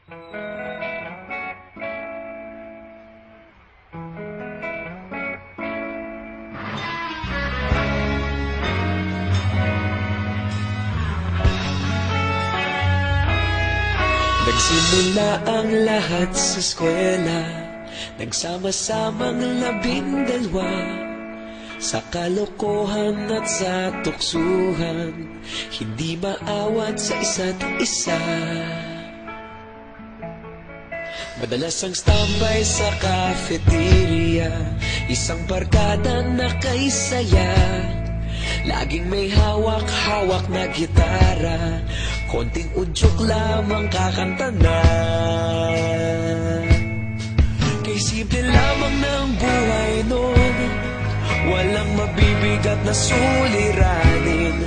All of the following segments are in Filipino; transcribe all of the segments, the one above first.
Nagsimula ang lahat sa eskwela, nagsama-samang 12, sa kalokohan at sa tuksuhan, hindi maawat sa isa't isa. Madalas ang standby sa cafeteria, isang barkada na kay saya. Laging may hawak-hawak na gitara, konting udyok lamang kakanta na. Kay simple lamang ng buhay nun, walang mabibigat na suliranin.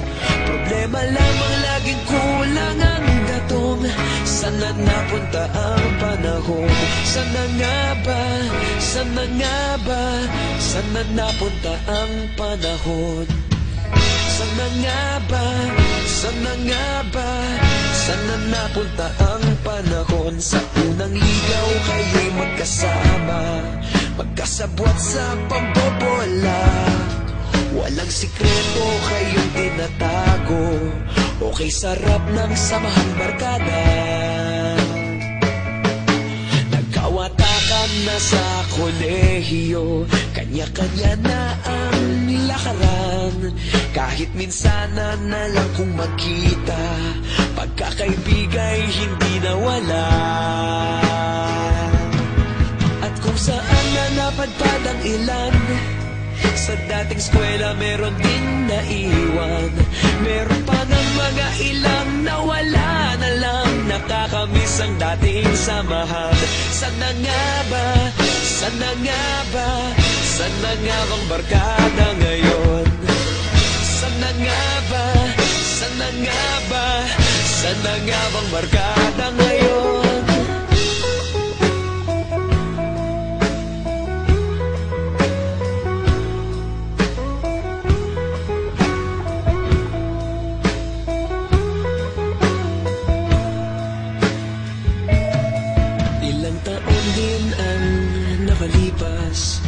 Problema lamang laging kulang ang gatong. Sana napunta ang panahon? Sana nga ba? Sana nga ba? Sana napunta ang panahon? Sana nga ba? Sana nga ba? Sana napunta ang panahon? Sa unang ligaw kayo'y magkasama, magkasabwat sa pambobola. Walang sikreto kayong tinatago, okay sarap ng samahang barkada. Nagkawatakan na sa kolehiyo, kanya-kanya na ang lakaran. Kahit minsanan na lang kung magkita, pagkakaibigay hindi nawala. At kung saan na napadpad ang ilan, sa dating eskwela meron din naiwan. Meron pa ng mga ilang nawala na lang, nakakamiss ang dating samahan. Sana nga ba? Sana nga ba? Sana nga bang barkada ngayon? Sana nga ba? Sana nga ba? Sana nga bang barkada ngayon? Ilang taon din ang nakalipas,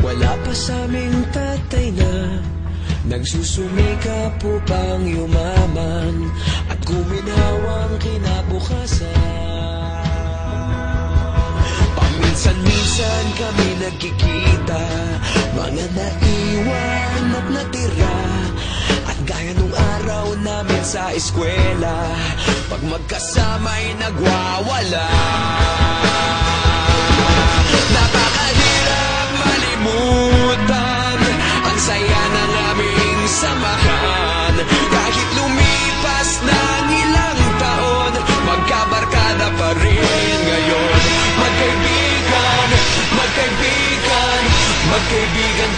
wala pa sa aming tatay na nagsusumikap upang yumaman at guminhawang kinabukasan. Paminsan-minsan kami nagkikita, mga naiwan at natira. At gaya nung araw namin sa eskwela, pag magkasama'y nagwawala. Napakahirap malimutan ang saya ng aming samahan. Kahit lumipas ng ilang taon, magkabarkada pa rin ngayon. Magkaibigan, magkaibigan, magkaibigan